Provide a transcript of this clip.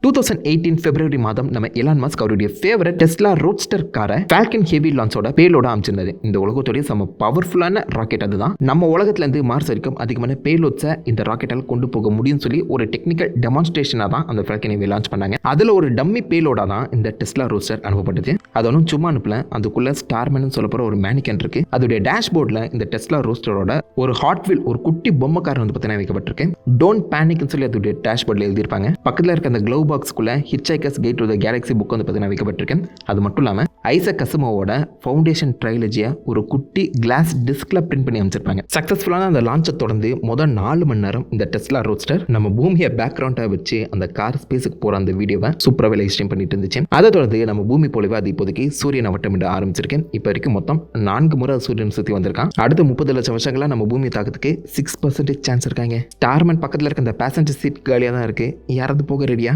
2018 பிப்ரவரி மாதம் நம்ம Elon Musk அவருடைய ஃபேவரட் டெஸ்லா ரோட்ஸ்டர் காரை ஃபால்கன் ஹெவி லான்ச்சோட பேலோட அமைச்சிருந்தது. இந்த உலகத்துடைய செம பவர்ஃபுல்லான ராக்கெட் அதுதான். நம்ம உலகத்துல இருந்து மார்ஸ் வரைக்கும் அதிகமான பேலோட்ஸை இந்த ராக்கெட்டால் கொண்டு போக முடியும்னு சொல்லி ஒரு டெக்னிக்கல் டெமான்ஸ்ட்ரேஷனாக தான் அந்த ஃபால்கன் ஹெவி லான்ச் பண்ணாங்க. அதுல ஒரு டம்மி பேலோட தான் இந்த டெஸ்லா ரோட்ஸ்டர் அனுப்பப்பட்டது. அது ஒன்றும் சும்மா அனுப்பல, அதுக்குள்ள ஸ்டார்மேன் சொல்ல போற ஒரு மேனிக்கன் இருக்கு. அதோடைய டேஷ்போர்ட்ல இந்த டெஸ்லா ரோஸ்டரோட ஒரு ஹாட்வீல் ஒரு குட்டி பொம்மை கார் வந்து பார்த்தீங்கன்னா வைக்கப்பட்டிருக்கு. டோன்ட் பேனிக்னு சொல்லி அதோடைய டேஷ்போர்ட்ல எழுதியிருப்பாங்க. பக்கத்தில் இருக்க அந்த க்ளவ் பாக்ஸ்க்குள்ள Hitchhiker's Guide to the Galaxy book வந்து பார்த்தீங்கன்னா வைக்கப்பட்டிருக்கேன். அது மட்டும் இல்லாமல் ஐசக் அசிமோவோட ஃபவுண்டேஷன் ட்ரைலஜியை ஒரு குட்டி கிளாஸ் டிஸ்க்ல பிரிண்ட் பண்ணி அமைச்சிருப்பாங்க. சக்ஸஸ்ஃபுல்லான அந்த லான்ச்சை தொடர்ந்து முதல் 4 மணி நேரம் இந்த டெஸ்லா ரோட்ஸ்டர் நம்ம பூமியை பேக்ரவுண்டாக வச்சு அந்த கார் ஸ்பேஸுக்கு போகிற அந்த வீடியோவை சூப்பராக லைவ் ஸ்ட்ரீம் பண்ணிட்டு இருந்துச்சு. அதை தொடர்ந்து நம்ம பூமி போலவே அது இப்போதைக்கு சூரியனை வட்டமிட ஆரம்பிச்சிருக்கேன். இப்போ வரைக்கும் மொத்தம் 4 முறை சூரியன் சுற்றி வந்திருக்கான். அடுத்த 30 லட்சம் வருஷங்களா நம்ம பூமி தாக்கத்துக்கு 6% சான்ஸ் இருக்காங்க. ஸ்டார்மேன் பக்கத்தில் இருக்க அந்த பேசஞ்சர் சீட் காலியாக தான் இருக்கு. யாராவது போக ரெடியா?